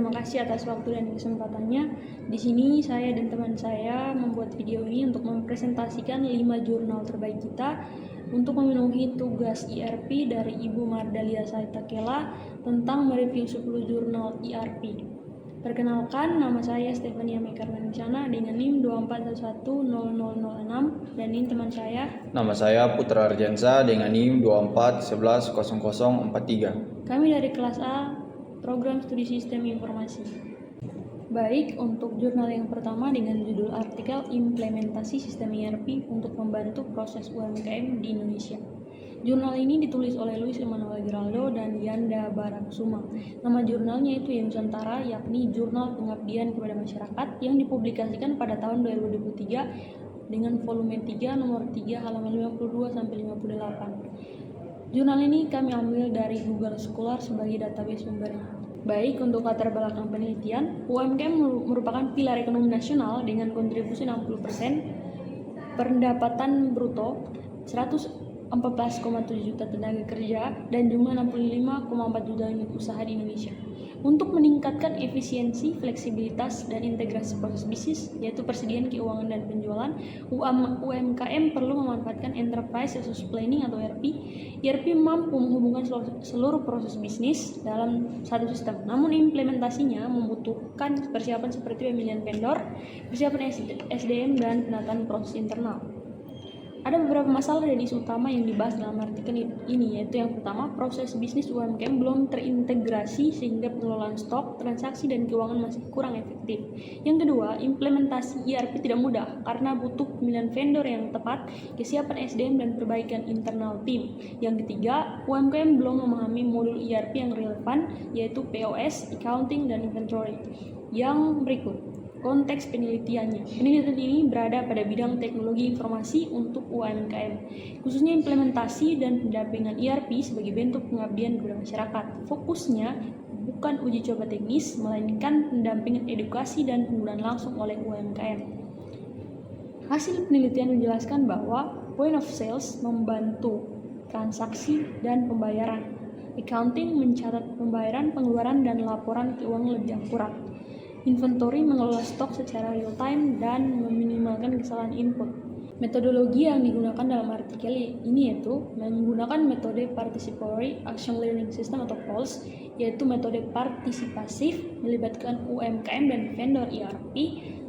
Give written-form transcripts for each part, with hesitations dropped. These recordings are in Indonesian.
terima kasih atas waktu dan kesempatannya. Di sini saya dan teman saya membuat video ini untuk mempresentasikan 5 jurnal terbaik kita untuk memenuhi tugas ERP dari Ibu Mardalia Saitakela tentang mereview 10 jurnal ERP. Perkenalkan, nama saya Stefania Mekarwanicana dengan NIM 24110006 dan ini teman saya. Nama saya Putra Arjansa dengan NIM 24110043. Kami dari kelas A, Program Studi Sistem Informasi. Baik, untuk jurnal yang pertama dengan judul artikel Implementasi Sistem ERP untuk membantu proses UMKM di Indonesia. Jurnal ini ditulis oleh Luis Emanuel Giraldo dan Yanda Barakusuma. Nama jurnalnya itu yang Nusantara, yakni Jurnal Pengabdian kepada Masyarakat yang dipublikasikan pada tahun 2023 dengan volume 3 nomor 3 halaman 52 sampai 58. Jurnal ini kami ambil dari Google Scholar sebagai database sumbernya. Baik, untuk latar belakang penelitian, UMKM merupakan pilar ekonomi nasional dengan kontribusi 60%, pendapatan bruto 114,7 juta tenaga kerja, dan jumlah 65,4 juta unit usaha di Indonesia. Untuk meningkatkan efisiensi, fleksibilitas, dan integrasi proses bisnis, yaitu persediaan keuangan dan penjualan, UMKM perlu memanfaatkan Enterprise Resource Planning atau ERP. ERP mampu menghubungkan seluruh proses bisnis dalam satu sistem. Namun implementasinya membutuhkan persiapan seperti pemilihan vendor, persiapan SDM, dan penataan proses internal. Ada beberapa masalah dan isu utama yang dibahas dalam artikel ini, yaitu yang pertama, proses bisnis UMKM belum terintegrasi sehingga pengelolaan stok, transaksi, dan keuangan masih kurang efektif. Yang kedua, implementasi ERP tidak mudah karena butuh pemilihan vendor yang tepat, kesiapan SDM, dan perbaikan internal tim. Yang ketiga, UMKM belum memahami modul ERP yang relevan, yaitu POS, accounting, dan inventory. Yang berikut, konteks penelitiannya. Penelitian ini berada pada bidang teknologi informasi untuk UMKM, khususnya implementasi dan pendampingan ERP sebagai bentuk pengabdian kepada masyarakat. Fokusnya bukan uji coba teknis, melainkan pendampingan edukasi dan penggunaan langsung oleh UMKM. Hasil penelitian menjelaskan bahwa point of sales membantu transaksi dan pembayaran. Accounting mencatat pembayaran, pengeluaran, dan laporan keuangan lebih akurat. Inventory mengelola stok secara real time dan meminimalkan kesalahan input. Metodologi yang digunakan dalam artikel ini yaitu menggunakan metode Participatory Action Learning System atau PALS, yaitu metode partisipasif melibatkan UMKM dan vendor ERP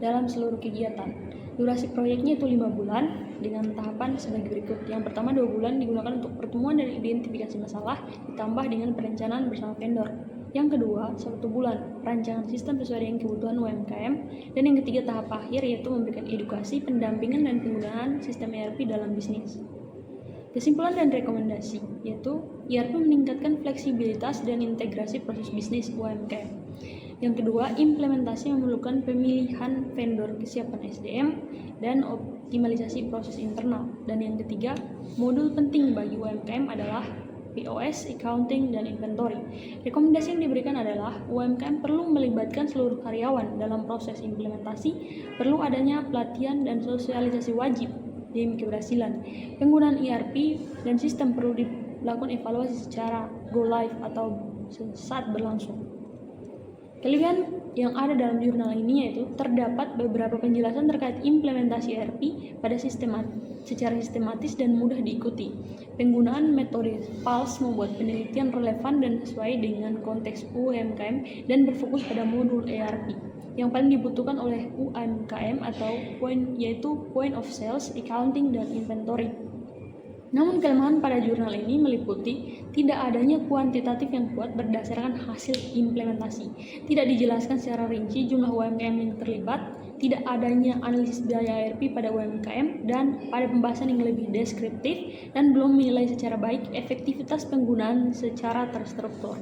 dalam seluruh kegiatan. Durasi proyeknya itu 5 bulan dengan tahapan sebagai berikut. Yang pertama 2 bulan digunakan untuk pertemuan dan identifikasi masalah ditambah dengan perencanaan bersama vendor. Yang kedua, 1 bulan, rancangan sistem sesuai dengan kebutuhan UMKM. Dan yang ketiga, tahap akhir yaitu memberikan edukasi, pendampingan, dan penggunaan sistem ERP dalam bisnis. Kesimpulan dan rekomendasi, yaitu ERP meningkatkan fleksibilitas dan integrasi proses bisnis UMKM. Yang kedua, implementasi memerlukan pemilihan vendor, kesiapan SDM, dan optimalisasi proses internal. Dan yang ketiga, modul penting bagi UMKM adalah POS, accounting, dan inventory. Rekomendasi yang diberikan adalah UMKM perlu melibatkan seluruh karyawan dalam proses implementasi, perlu adanya pelatihan dan sosialisasi wajib demi keberhasilan. Penggunaan ERP dan sistem perlu dilakukan evaluasi secara go live atau saat berlangsung. Kelebihan yang ada dalam jurnal ini yaitu terdapat beberapa penjelasan terkait implementasi ERP secara sistematis dan mudah diikuti. Penggunaan metode PALS membuat penelitian relevan dan sesuai dengan konteks UMKM dan berfokus pada modul ERP yang paling dibutuhkan oleh UMKM yaitu point of sales, accounting, dan inventory. Namun kelemahan pada jurnal ini meliputi tidak adanya kuantitatif yang kuat berdasarkan hasil implementasi, tidak dijelaskan secara rinci jumlah UMKM yang terlibat, tidak adanya analisis biaya ERP pada UMKM, dan pada pembahasan yang lebih deskriptif dan belum menilai secara baik efektivitas penggunaan secara terstruktur.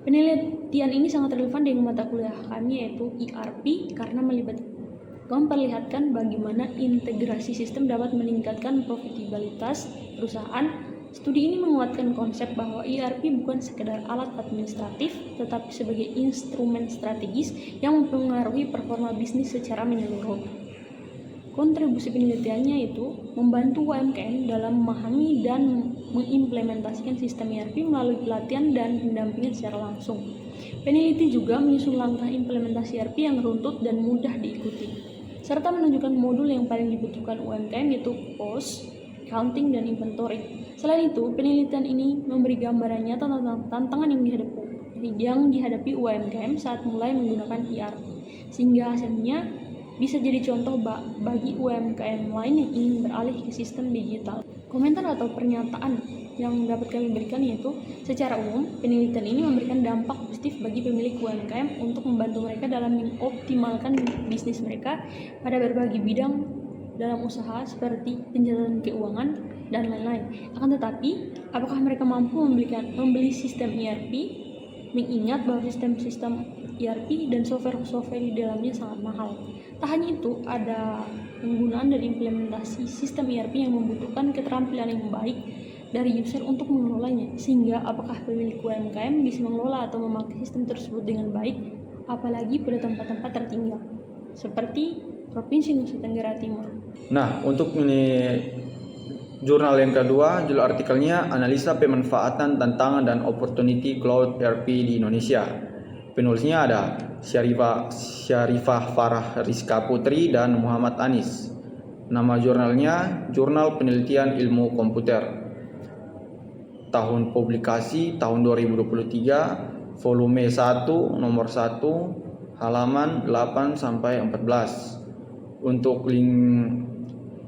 Penelitian ini sangat relevan dengan mata kuliah kami yaitu ERP karena memperlihatkan bagaimana integrasi sistem dapat meningkatkan profitabilitas perusahaan. Studi ini menguatkan konsep bahwa ERP bukan sekedar alat administratif, tetapi sebagai instrumen strategis yang mempengaruhi performa bisnis secara menyeluruh. Kontribusi penelitiannya itu membantu UMKM dalam memahami dan mengimplementasikan sistem ERP melalui pelatihan dan pendampingan secara langsung. Peneliti juga menyusun langkah implementasi ERP yang runtut dan mudah diikuti, serta menunjukkan modul yang paling dibutuhkan UMKM yaitu cost, accounting, dan inventory. Selain itu, penelitian ini memberi gambaran nyata tentang tantangan yang dihadapi UMKM saat mulai menggunakan ERP, sehingga hasilnya bisa jadi contoh bagi UMKM lain yang ingin beralih ke sistem digital. Komentar atau pernyataan yang dapat kami berikan yaitu, secara umum, penelitian ini memberikan dampak positif bagi pemilik UMKM untuk membantu mereka dalam mengoptimalkan bisnis mereka pada berbagai bidang dalam usaha seperti pencatatan keuangan dan lain-lain. Akan tetapi, apakah mereka mampu membeli sistem ERP? Mengingat bahwa sistem-sistem ERP dan software di dalamnya sangat mahal. Tak hanya itu, ada penggunaan dan implementasi sistem ERP yang membutuhkan keterampilan yang baik dari user untuk mengelolanya, sehingga apakah pemilik UMKM bisa mengelola atau memakai sistem tersebut dengan baik, apalagi pada tempat-tempat tertinggal, seperti Provinsi Nusa Tenggara Timur. Nah, untuk ini jurnal yang kedua, judul artikelnya Analisa Pemanfaatan Tantangan dan Opportunity Cloud ERP di Indonesia. Penulisnya ada Syarifah Farah Rizka Putri dan Muhammad Anis. Nama jurnalnya Jurnal Penelitian Ilmu Komputer. Tahun publikasi tahun 2023, volume 1, nomor 1, halaman 8 sampai 14. Untuk link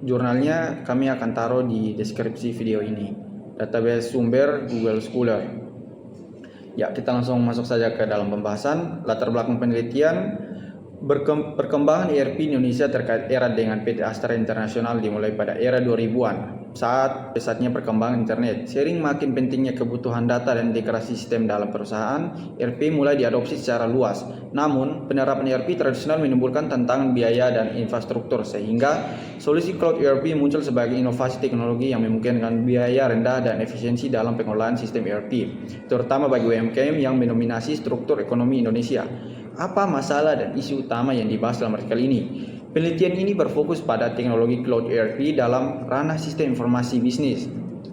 jurnalnya kami akan taruh di deskripsi video ini. Database sumber Google Scholar. Ya, kita langsung masuk saja ke dalam pembahasan. Latar belakang penelitian, perkembangan ERP Indonesia terkait era dengan PT Astra Internasional dimulai pada era 2000-an. Saat pesatnya perkembangan internet, sering makin pentingnya kebutuhan data dan integrasi sistem dalam perusahaan, ERP mulai diadopsi secara luas. Namun, penerapan ERP tradisional menimbulkan tantangan biaya dan infrastruktur, sehingga solusi cloud ERP muncul sebagai inovasi teknologi yang memungkinkan biaya rendah dan efisiensi dalam pengelolaan sistem ERP, terutama bagi UMKM yang mendominasi struktur ekonomi Indonesia. Apa masalah dan isu utama yang dibahas dalam artikel ini? Penelitian ini berfokus pada teknologi cloud ERP dalam ranah sistem informasi bisnis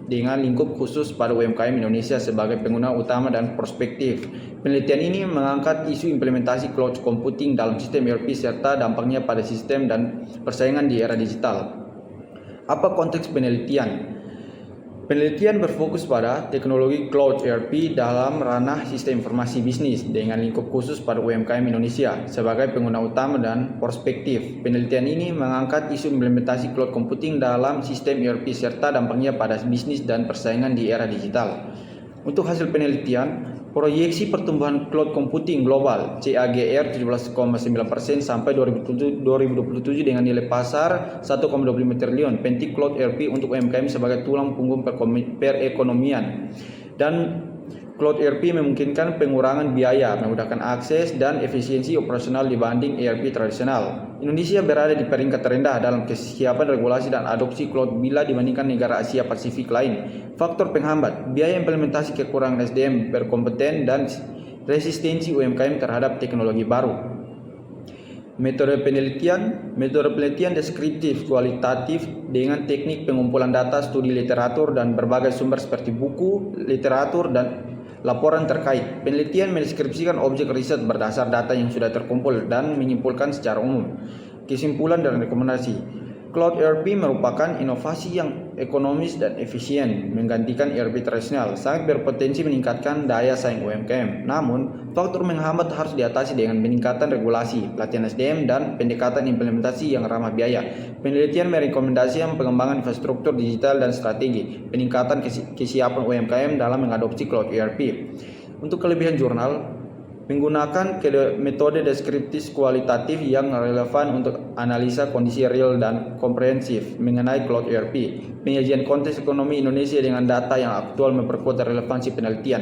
dengan lingkup khusus pada UMKM Indonesia sebagai pengguna utama dan prospektif. Penelitian ini mengangkat isu implementasi cloud computing dalam sistem ERP serta dampaknya pada sistem dan persaingan di era digital. Apa konteks penelitian? Penelitian berfokus pada teknologi cloud ERP dalam ranah sistem informasi bisnis dengan lingkup khusus pada UMKM Indonesia sebagai pengguna utama dan prospektif. Penelitian ini mengangkat isu implementasi cloud computing dalam sistem ERP serta dampaknya pada bisnis dan persaingan di era digital. Untuk hasil penelitian, proyeksi pertumbuhan cloud computing global CAGR 17,9% sampai 2027 dengan nilai pasar 1,25 triliun. Penting cloud ERP untuk UMKM sebagai tulang punggung perekonomian. Dan cloud ERP memungkinkan pengurangan biaya, memudahkan akses dan efisiensi operasional dibanding ERP tradisional. Indonesia berada di peringkat terendah dalam kesiapan regulasi dan adopsi cloud bila dibandingkan negara Asia Pasifik lain. Faktor penghambat, biaya implementasi, kekurangan SDM berkompeten dan resistensi UMKM terhadap teknologi baru. Metode penelitian deskriptif kualitatif dengan teknik pengumpulan data, studi literatur dan berbagai sumber seperti buku, literatur dan laporan terkait. Penelitian mendeskripsikan objek riset berdasar data yang sudah terkumpul dan menyimpulkan secara umum. Kesimpulan dan rekomendasi. Cloud ERP merupakan inovasi yang ekonomis dan efisien, menggantikan ERP tradisional, sangat berpotensi meningkatkan daya saing UMKM. Namun, faktor menghambat harus diatasi dengan peningkatan regulasi, pelatihan SDM, dan pendekatan implementasi yang ramah biaya. Penelitian merekomendasikan pengembangan infrastruktur digital dan strategi, peningkatan kesiapan UMKM dalam mengadopsi Cloud ERP. Untuk kelebihan jurnal, menggunakan metode deskriptif kualitatif yang relevan untuk analisa kondisi real dan komprehensif mengenai Cloud ERP. Penyajian konteks ekonomi Indonesia dengan data yang aktual memperkuat relevansi penelitian.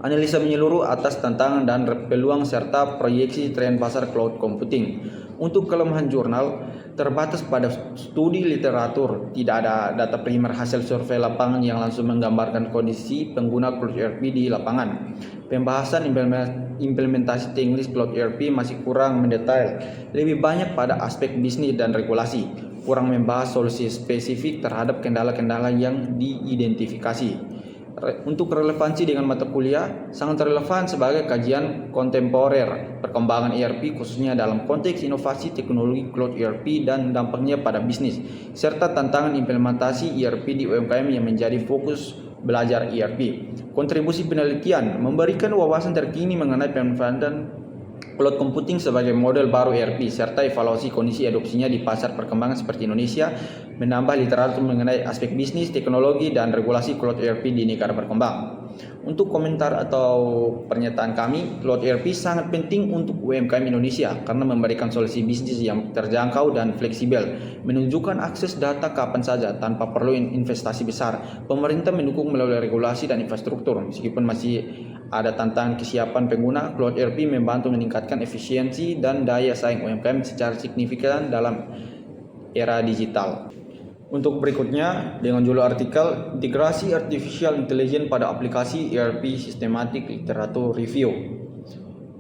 Analisa menyeluruh atas tantangan dan peluang serta proyeksi tren pasar cloud computing. Untuk kelemahan jurnal, terbatas pada studi literatur, tidak ada data primer hasil survei lapangan yang langsung menggambarkan kondisi pengguna cloud ERP di lapangan. Pembahasan implementasi teknis Cloud ERP masih kurang mendetail, lebih banyak pada aspek bisnis dan regulasi, kurang membahas solusi spesifik terhadap kendala-kendala yang diidentifikasi. Untuk relevansi dengan mata kuliah, sangat relevan sebagai kajian kontemporer perkembangan ERP khususnya dalam konteks inovasi teknologi Cloud ERP dan dampaknya pada bisnis, serta tantangan implementasi ERP di UMKM yang menjadi fokus belajar ERP. Kontribusi penelitian memberikan wawasan terkini mengenai pemanfaatan cloud computing sebagai model baru ERP serta evaluasi kondisi adopsinya di pasar perkembangan seperti Indonesia, menambah literatur mengenai aspek bisnis, teknologi, dan regulasi cloud ERP di negara berkembang. Untuk komentar atau pernyataan kami, cloud ERP sangat penting untuk UMKM Indonesia karena memberikan solusi bisnis yang terjangkau dan fleksibel, menunjukkan akses data kapan saja tanpa perlu investasi besar. Pemerintah mendukung melalui regulasi dan infrastruktur. Meskipun masih ada tantangan kesiapan pengguna, cloud ERP membantu meningkatkan efisiensi dan daya saing UMKM secara signifikan dalam era digital. Untuk berikutnya, dengan judul artikel Integrasi Artificial Intelligence pada Aplikasi ERP Systematic Literature Review.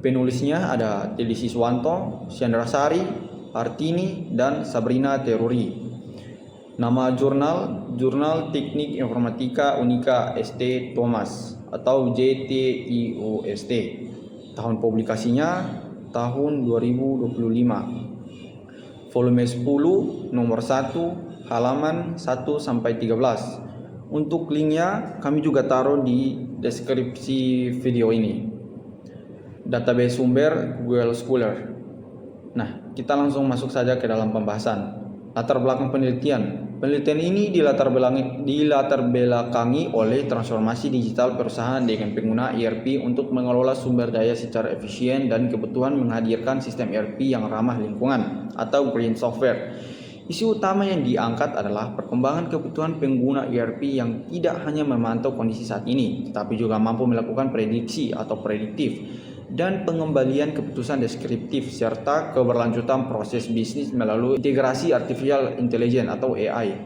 Penulisnya ada Teddy Siswanto, Chandra Sari, Artini, dan Sabrina Teruri. Nama Jurnal Teknik Informatika Unika ST Thomas atau JTIUST. Tahun publikasinya tahun 2025. Volume 10, nomor 1, halaman 1 sampai 13. Untuk linknya kami juga taruh di deskripsi video ini. Database sumber Google Scholar. Nah, kita langsung masuk saja ke dalam pembahasan. Latar belakang penelitian. Penelitian ini dilatar belakangi oleh transformasi digital perusahaan dengan pengguna ERP untuk mengelola sumber daya secara efisien dan kebutuhan menghadirkan sistem ERP yang ramah lingkungan atau green software. Isu utama yang diangkat adalah perkembangan kebutuhan pengguna ERP yang tidak hanya memantau kondisi saat ini, tetapi juga mampu melakukan prediksi atau prediktif dan pengembalian keputusan deskriptif serta keberlanjutan proses bisnis melalui integrasi artificial intelligence atau AI.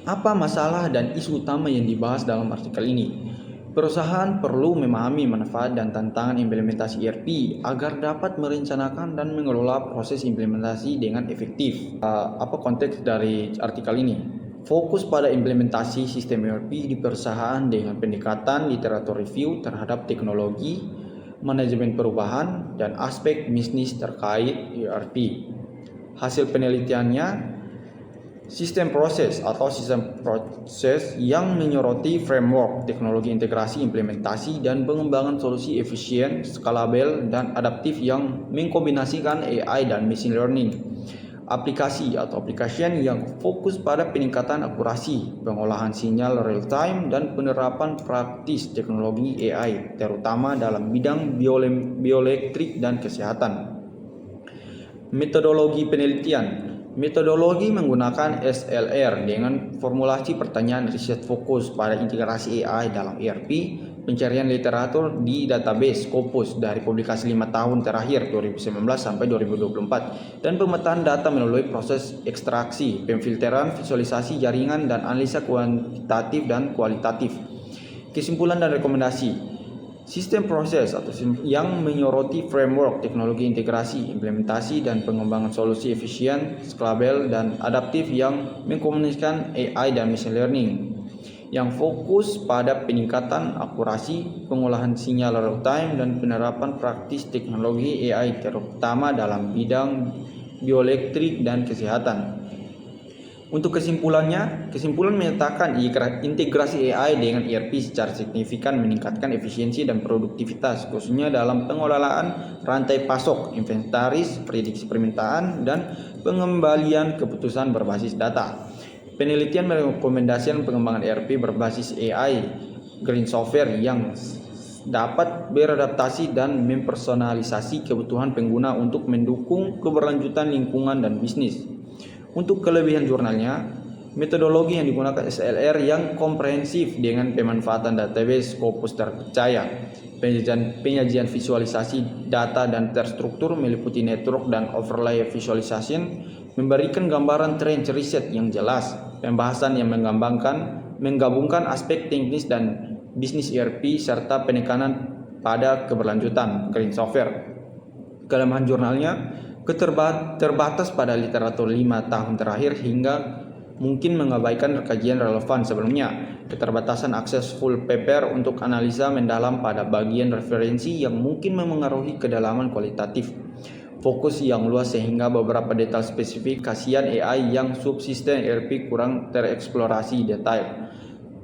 Apa masalah dan isu utama yang dibahas dalam artikel ini? Perusahaan perlu memahami manfaat dan tantangan implementasi ERP agar dapat merencanakan dan mengelola proses implementasi dengan efektif. Apa konteks dari artikel ini? Fokus pada implementasi sistem ERP di perusahaan dengan pendekatan literatur review terhadap teknologi, manajemen perubahan, dan aspek bisnis terkait ERP. Hasil penelitiannya, sistem proses yang menyoroti framework teknologi integrasi, implementasi, dan pengembangan solusi efisien, skalabel, dan adaptif yang mengkombinasikan AI dan machine learning. Application yang fokus pada peningkatan akurasi, pengolahan sinyal real time, dan penerapan praktis teknologi AI, terutama dalam bidang bioelektrik dan kesehatan. Metodologi penelitian. Metodologi menggunakan SLR dengan formulasi pertanyaan riset fokus pada integrasi AI dalam ERP, pencarian literatur di database Scopus dari publikasi 5 tahun terakhir 2019 sampai 2024, dan pemetaan data melalui proses ekstraksi, pemfilteran, visualisasi jaringan, dan analisa kuantitatif dan kualitatif. Kesimpulan dan rekomendasi. Sistem proses yang menyoroti framework teknologi integrasi, implementasi, dan pengembangan solusi efisien, skalabel, dan adaptif yang mengkombinasikan AI dan machine learning, yang fokus pada peningkatan akurasi, pengolahan sinyal real time, dan penerapan praktis teknologi AI terutama dalam bidang bioelektrik dan kesehatan. Untuk kesimpulan menyatakan integrasi AI dengan ERP secara signifikan meningkatkan efisiensi dan produktivitas, khususnya dalam pengelolaan rantai pasok, inventaris, prediksi permintaan, dan pengembalian keputusan berbasis data. Penelitian merekomendasikan pengembangan ERP berbasis AI, green software yang dapat beradaptasi dan mempersonalisasi kebutuhan pengguna untuk mendukung keberlanjutan lingkungan dan bisnis. Untuk kelebihan jurnalnya, metodologi yang digunakan SLR yang komprehensif dengan pemanfaatan database Scopus terpercaya, penyajian visualisasi data dan terstruktur meliputi network dan overlay visualization, memberikan gambaran tren riset yang jelas, pembahasan yang menggabungkan aspek teknis dan bisnis ERP serta penekanan pada keberlanjutan clean software. Kelemahan jurnalnya terbatas pada literatur 5 tahun terakhir hingga mungkin mengabaikan kajian relevan sebelumnya. Keterbatasan akses full paper untuk analisa mendalam pada bagian referensi yang mungkin memengaruhi kedalaman kualitatif. Fokus yang luas sehingga beberapa detail spesifikasian AI yang subsisten ERP kurang tereksplorasi detail.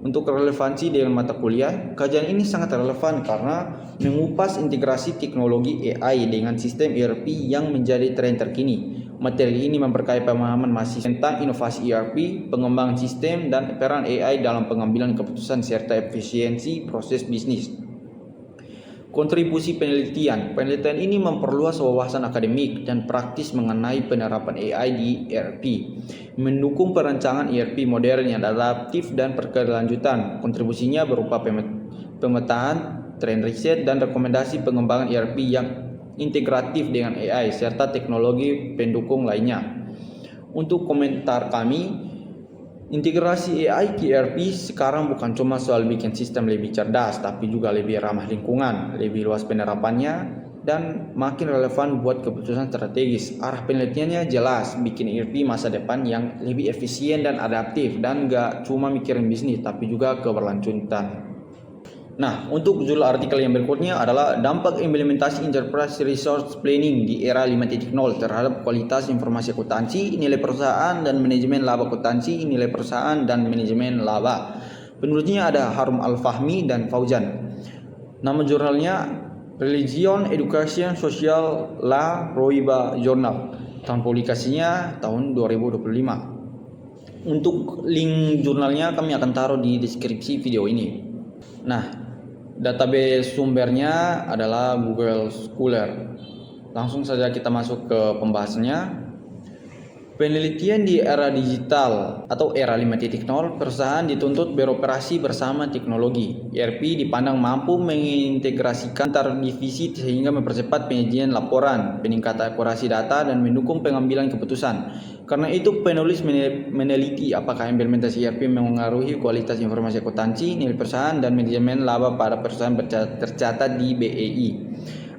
Untuk relevansi dengan mata kuliah, kajian ini sangat relevan karena mengupas integrasi teknologi AI dengan sistem ERP yang menjadi tren terkini. Materi ini memperkaya pemahaman mahasiswa tentang inovasi ERP, pengembangan sistem, dan peran AI dalam pengambilan keputusan serta efisiensi proses bisnis. Kontribusi penelitian. Penelitian ini memperluas wawasan akademik dan praktis mengenai penerapan AI di ERP, mendukung perancangan ERP modern yang adaptif dan berkelanjutan. Kontribusinya berupa pemetaan, tren riset, dan rekomendasi pengembangan ERP yang integratif dengan AI serta teknologi pendukung lainnya. Untuk komentar kami, integrasi AI ke ERP sekarang bukan cuma soal bikin sistem lebih cerdas, tapi juga lebih ramah lingkungan, lebih luas penerapannya, dan makin relevan buat keputusan strategis. Arah penelitiannya jelas, bikin ERP masa depan yang lebih efisien dan adaptif, dan gak cuma mikirin bisnis, tapi juga keberlanjutan. Nah, untuk judul artikel yang berikutnya adalah dampak implementasi Enterprise Resource Planning di era 5.0 terhadap kualitas informasi akuntansi, nilai perusahaan dan manajemen laba akuntansi, nilai perusahaan dan manajemen laba. Penulisnya ada Harum Al-Fahmi dan Fauzan. Nama jurnalnya Religion, Education, Social Law Roiba Journal. Tahun publikasinya tahun 2025. Untuk link jurnalnya kami akan taruh di deskripsi video ini. Nah, database sumbernya adalah Google Scholar. Langsung saja kita masuk ke pembahasannya. Penelitian di era digital atau era 5.0, perusahaan dituntut beroperasi bersama teknologi. ERP dipandang mampu mengintegrasikan antar divisi sehingga mempercepat penyajian laporan, peningkatan akurasi data, dan mendukung pengambilan keputusan. Karena itu penulis meneliti apakah implementasi ERP mengaruhi kualitas informasi akuntansi, nilai perusahaan, dan manajemen laba pada perusahaan tercatat di BEI.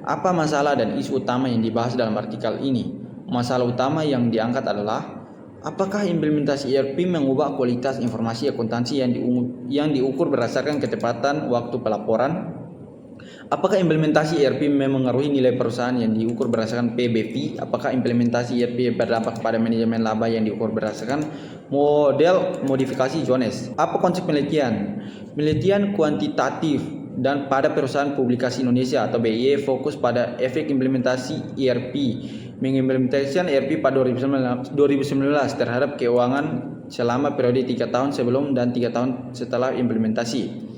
Apa masalah dan isu utama yang dibahas dalam artikel ini? Masalah utama yang diangkat adalah apakah implementasi ERP mengubah kualitas informasi akuntansi yang diukur berdasarkan ketepatan waktu pelaporan? Apakah implementasi ERP memengaruhi nilai perusahaan yang diukur berdasarkan PBV? Apakah implementasi ERP berdampak pada manajemen laba yang diukur berdasarkan model modifikasi Jones? Apa konsep penelitian? Penelitian kuantitatif dan pada perusahaan publikasi Indonesia atau BIE fokus pada efek implementasi ERP. Mengimplementasikan ERP pada 2019 terhadap keuangan selama periode 3 tahun sebelum dan 3 tahun setelah implementasi.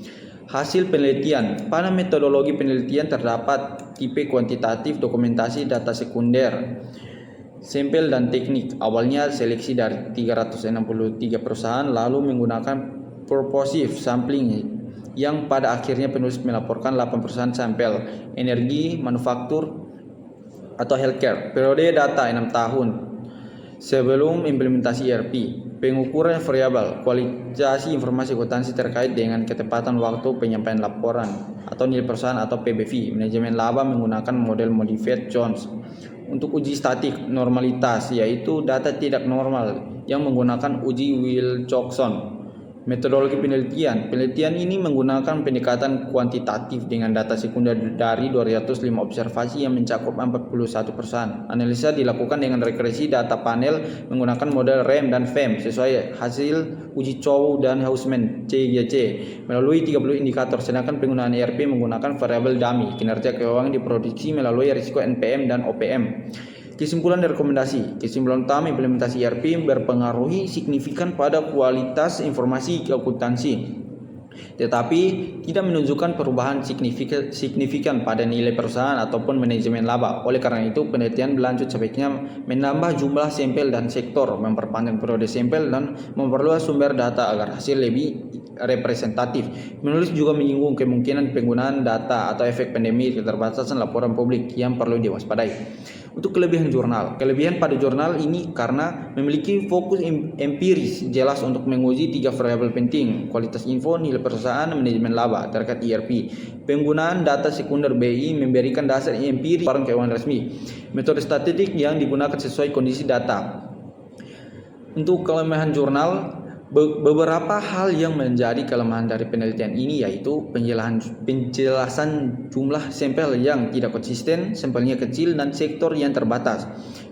Hasil penelitian. Pada metodologi penelitian terdapat tipe kuantitatif, dokumentasi, data sekunder, sampel, dan teknik. Awalnya seleksi dari 363 perusahaan, lalu menggunakan purposive sampling yang pada akhirnya penulis melaporkan 8 perusahaan sampel, energi, manufaktur, atau healthcare. Periode data 6 tahun sebelum implementasi ERP. Pengukuran variabel kualifikasi informasi akuntansi terkait dengan ketepatan waktu penyampaian laporan atau nilai perusahaan atau PBV. Manajemen laba menggunakan model Modified Jones. Untuk uji statik normalitas, yaitu data tidak normal yang menggunakan uji Wilcoxon. Metodologi penelitian. Penelitian ini menggunakan pendekatan kuantitatif dengan data sekunder dari 205 observasi yang mencakup 41 perusahaan. Analisa dilakukan dengan regresi data panel menggunakan model RAM dan FEM sesuai hasil uji Chow dan Hausman CGC melalui 30 indikator, sedangkan penggunaan ERP menggunakan variabel dummy kinerja keuangan diproduksi melalui risiko NPM dan OPM. Kesimpulan dan rekomendasi. Kesimpulan utama, implementasi ERP berpengaruh signifikan pada kualitas informasi akuntansi, tetapi tidak menunjukkan perubahan signifikan pada nilai perusahaan ataupun manajemen laba. Oleh karena itu, penelitian berlanjut sebaiknya menambah jumlah sampel dan sektor, memperpanjang periode sampel, dan memperluas sumber data agar hasil lebih representatif. Menulis juga menyinggung kemungkinan penggunaan data atau efek pandemi keterbatasan laporan publik yang perlu diwaspadai. Untuk kelebihan jurnal. Kelebihan pada jurnal ini karena memiliki fokus empiris jelas untuk menguji 3 variabel penting: kualitas info, nilai perusahaan, manajemen laba terkait ERP. Penggunaan data sekunder BI memberikan dasar empiris laporan keuangan resmi. Metode statistik yang digunakan sesuai kondisi data. Untuk kelemahan jurnal, beberapa hal yang menjadi kelemahan dari penelitian ini yaitu penjelasan jumlah sampel yang tidak konsisten, sampelnya kecil, dan sektor yang terbatas.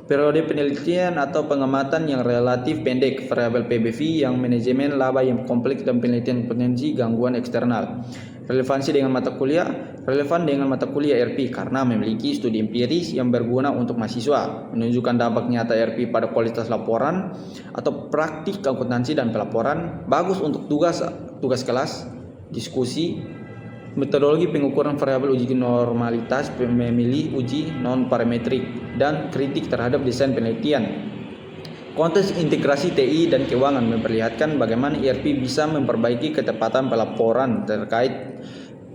Periode penelitian atau pengamatan yang relatif pendek, variabel PBV yang manajemen laba yang kompleks, dan penelitian potensi gangguan eksternal. Relevan dengan mata kuliah ERP karena memiliki studi empiris yang berguna untuk mahasiswa, menunjukkan dampak nyata ERP pada kualitas laporan atau praktik akuntansi dan pelaporan, bagus untuk tugas kelas, diskusi, metodologi pengukuran variabel uji normalitas, memilih uji non parametrik, dan kritik terhadap desain penelitian. Konteks integrasi TI dan keuangan memperlihatkan bagaimana ERP bisa memperbaiki ketepatan pelaporan terkait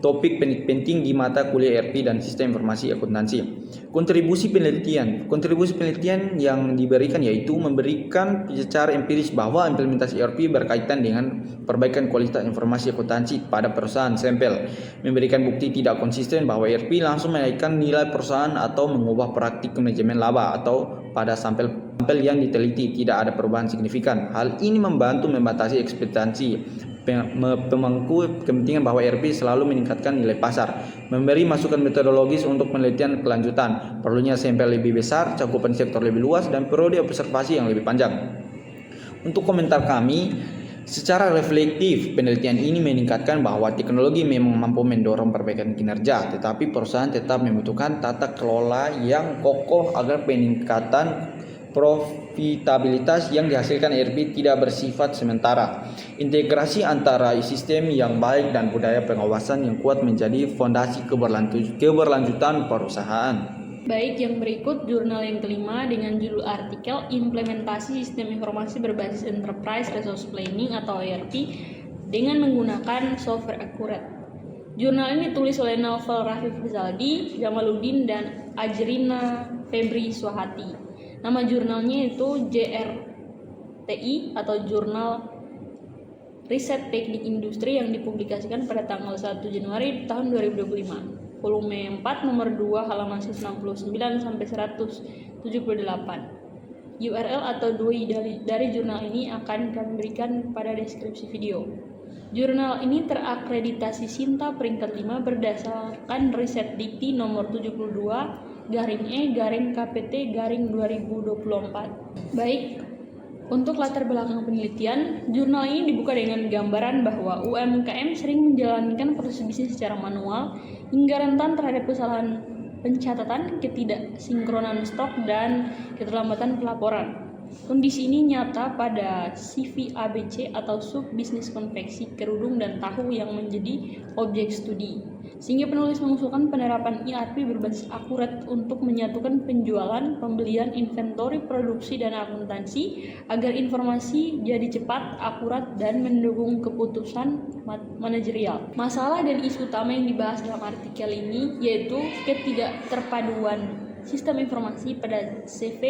topik penting di mata kuliah ERP dan sistem informasi akuntansi. Kontribusi penelitian yang diberikan yaitu memberikan secara empiris bahwa implementasi ERP berkaitan dengan perbaikan kualitas informasi akuntansi pada perusahaan sampel, memberikan bukti tidak konsisten bahwa ERP langsung menaikkan nilai perusahaan atau mengubah praktik manajemen laba, atau pada sampel yang diteliti tidak ada perubahan signifikan. Hal ini membantu membatasi ekspektasi pemangku kepentingan bahwa ERP selalu meningkatkan nilai pasar, memberi masukan metodologis untuk penelitian kelanjutan, perlunya sampel lebih besar, cakupan sektor lebih luas, dan periode observasi yang lebih panjang. Untuk komentar kami, secara reflektif, penelitian ini meningkatkan bahwa teknologi memang mampu mendorong perbaikan kinerja, tetapi perusahaan tetap membutuhkan tata kelola yang kokoh agar peningkatan profitabilitas yang dihasilkan ERP tidak bersifat sementara. Integrasi antara sistem yang baik dan budaya pengawasan yang kuat menjadi fondasi keberlanjutan perusahaan. Baik, yang berikut jurnal yang kelima dengan judul artikel Implementasi Sistem Informasi Berbasis Enterprise Resource Planning atau ERP dengan menggunakan software akurat. Jurnal ini ditulis oleh Naufal Rafif Rizaldi, Jamaluddin, dan Ajrina Febri Swahati. Nama jurnalnya itu JRTI atau Jurnal Riset Teknik Industri yang dipublikasikan pada tanggal 1 Januari tahun 2025. Volume 4 nomor 2 halaman 169 sampai 178. URL atau DOI dari jurnal ini akan kami berikan pada deskripsi video. Jurnal ini terakreditasi Sinta peringkat 5 berdasarkan riset dikti nomor 72 /E/KPT/2024. Baik, untuk latar belakang penelitian, jurnal ini dibuka dengan gambaran bahwa UMKM sering menjalankan proses bisnis secara manual hingga rentan terhadap kesalahan pencatatan, ketidaksinkronan stok, dan keterlambatan pelaporan. Kondisi ini nyata pada CV ABC atau sub bisnis konveksi, kerudung, dan tahu yang menjadi objek studi. Sehingga penulis mengusulkan penerapan ERP berbasis akurat untuk menyatukan penjualan, pembelian, inventori, produksi, dan akuntansi agar informasi jadi cepat, akurat, dan mendukung keputusan manajerial. Masalah dan isu utama yang dibahas dalam artikel ini yaitu ketidakterpaduan sistem informasi pada CV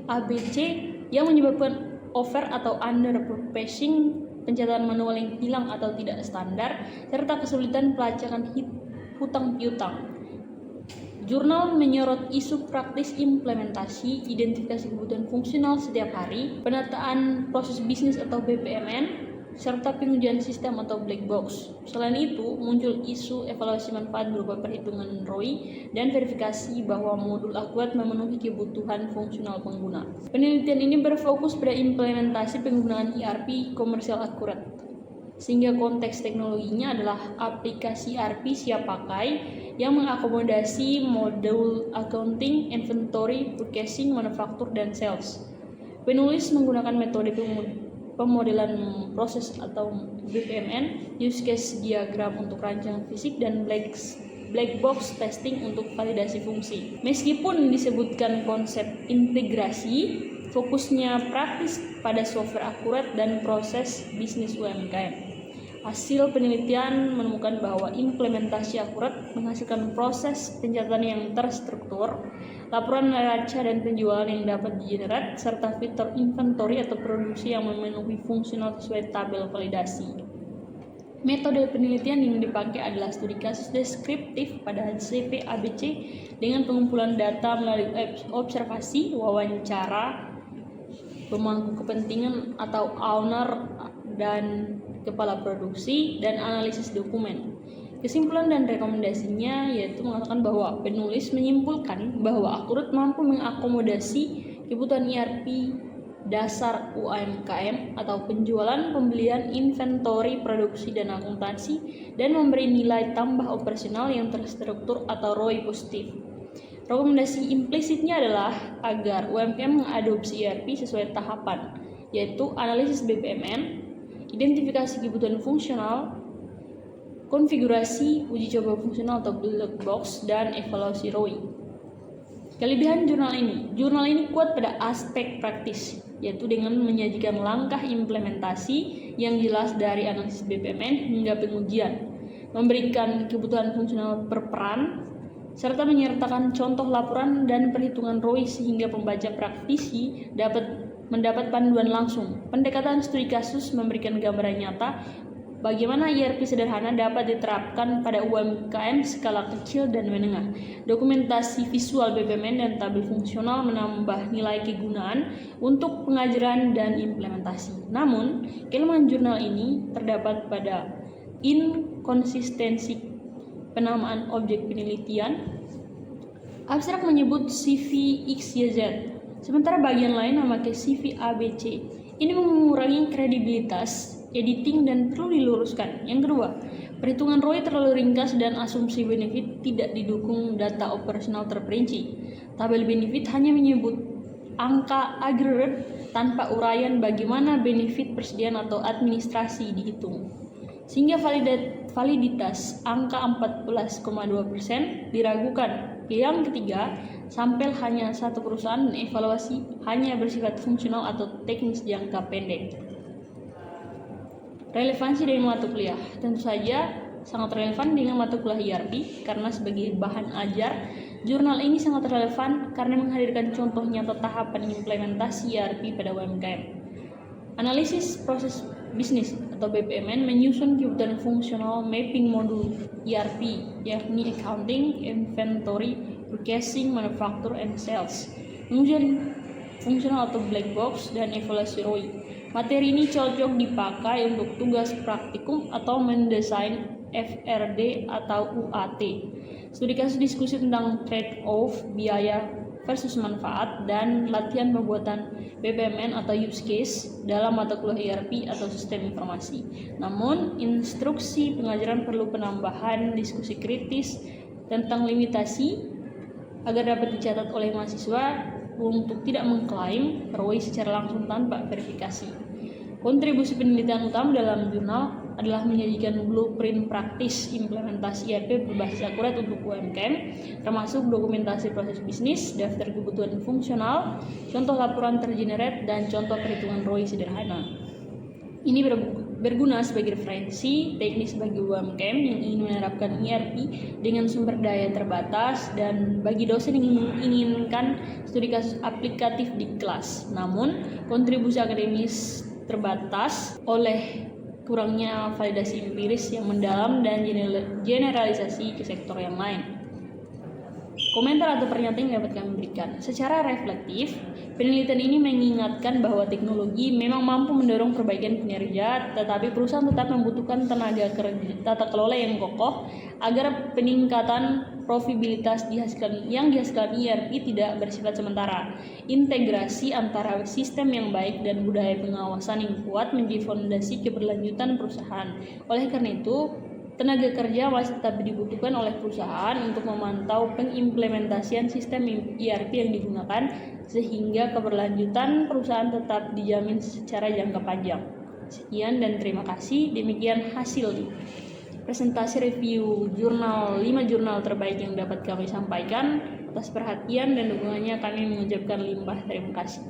ABC yang menyebabkan over atau under processing, pencatatan manual yang hilang atau tidak standar, serta kesulitan pelacakan hutang piutang. Jurnal menyorot isu praktis implementasi, identifikasi kebutuhan fungsional setiap hari, penataan proses bisnis atau BPMN, serta pengujian sistem atau black box. Selain itu, muncul isu evaluasi manfaat berupa perhitungan ROI dan verifikasi bahwa modul akurat memenuhi kebutuhan fungsional pengguna. Penelitian ini berfokus pada implementasi penggunaan ERP komersial akurat, sehingga konteks teknologinya adalah aplikasi ERP siap pakai yang mengakomodasi modul accounting, inventory, purchasing, manufaktur, dan sales. Penulis menggunakan metode pemodelan proses atau BPMN, use case diagram untuk rancangan fisik, dan black box testing untuk validasi fungsi. Meskipun disebutkan konsep integrasi, fokusnya praktis pada software akurat dan proses bisnis UMKM. Hasil penelitian menemukan bahwa implementasi akurat menghasilkan proses pencatatan yang terstruktur, laporan neraca dan penjualan yang dapat digenerate, serta fitur inventory atau produksi yang memenuhi fungsional sesuai tabel validasi. Metode penelitian yang dipakai adalah studi kasus deskriptif pada CP-ABC dengan pengumpulan data melalui observasi, wawancara, pemangku kepentingan atau owner dan kepala produksi, dan analisis dokumen. Kesimpulan dan rekomendasinya yaitu mengatakan bahwa penulis menyimpulkan bahwa Akurut mampu mengakomodasi kebutuhan ERP dasar UMKM atau penjualan, pembelian, inventory, produksi, dan akuntansi, dan memberi nilai tambah operasional yang terstruktur atau ROI positif. Rekomendasi implisitnya adalah agar UMKM mengadopsi ERP sesuai tahapan, yaitu analisis BPMN, identifikasi kebutuhan fungsional, konfigurasi, uji coba fungsional atau black box, dan evaluasi ROI. Kelebihan jurnal ini kuat pada aspek praktis, yaitu dengan menyajikan langkah implementasi yang jelas dari analisis BPMN hingga pengujian, memberikan kebutuhan fungsional per peran, serta menyertakan contoh laporan dan perhitungan ROI sehingga pembaca praktisi dapat mendapat panduan langsung. Pendekatan studi kasus memberikan gambaran nyata bagaimana ERP sederhana dapat diterapkan pada UMKM skala kecil dan menengah. Dokumentasi visual BPMN dan tabel fungsional menambah nilai kegunaan untuk pengajaran dan implementasi. Namun, kelemahan jurnal ini terdapat pada inkonsistensi penamaan objek penelitian. Abstrak menyebut CV XYZ, sementara bagian lain memakai CV ABC. Ini mengurangi kredibilitas editing dan perlu diluruskan. Yang kedua, perhitungan ROI terlalu ringkas dan asumsi benefit tidak didukung data operasional terperinci. Tabel benefit hanya menyebut angka agregat tanpa uraian bagaimana benefit persediaan atau administrasi dihitung. Sehingga validitas angka 14,2% diragukan. Yang ketiga, sampel hanya satu perusahaan dan evaluasi hanya bersifat fungsional atau teknis jangka pendek. Relevansi dari mata kuliah tentu saja sangat relevan dengan mata kuliah ERP karena sebagai bahan ajar, jurnal ini sangat relevan karena menghadirkan contoh nyata tahapan implementasi ERP pada UMKM. Analisis proses bisnis atau BPMN menyusun kebutuhan fungsional mapping modul ERP, yakni accounting, inventory, purchasing, manufacture, and sales. Pengujian fungsional atau black box, dan evaluasi ROI. Materi ini cocok dipakai untuk tugas praktikum atau mendesain FRD atau UAT. Studi kasus diskusi tentang trade-off biaya versus manfaat dan latihan pembuatan BPMN atau use case dalam mata kuliah ERP atau sistem informasi. Namun, instruksi pengajaran perlu penambahan diskusi kritis tentang limitasi agar dapat dicatat oleh mahasiswa untuk tidak mengklaim ROI secara langsung tanpa verifikasi. Kontribusi penelitian utama dalam jurnal adalah menyajikan blueprint praktis implementasi ERP berbasis akurat untuk UMKM, termasuk dokumentasi proses bisnis, daftar kebutuhan fungsional, contoh laporan tergenerate, dan contoh perhitungan ROI sederhana. Ini berguna sebagai referensi teknis bagi UMKM yang ingin menerapkan ERP dengan sumber daya terbatas dan bagi dosen yang menginginkan studi kasus aplikatif di kelas. Namun, kontribusi akademis terbatas oleh kurangnya validasi empiris yang mendalam dan generalisasi ke sektor yang lain. Komentar atau pernyataan yang dapat kami berikan. Secara reflektif, penelitian ini mengingatkan bahwa teknologi memang mampu mendorong perbaikan kinerja, tetapi perusahaan tetap membutuhkan tenaga kerja tata kelola yang kokoh agar peningkatan profitabilitas yang dihasilkan ERP tidak bersifat sementara. Integrasi antara sistem yang baik dan budaya pengawasan yang kuat menjadi fondasi keberlanjutan perusahaan. Oleh karena itu, tenaga kerja masih tetap dibutuhkan oleh perusahaan untuk memantau pengimplementasian sistem ERP yang digunakan sehingga keberlanjutan perusahaan tetap dijamin secara jangka panjang. Sekian dan terima kasih. Demikian hasil presentasi review 5 jurnal terbaik yang dapat kami sampaikan. Atas perhatian dan dukungannya kami mengucapkan limpah terima kasih.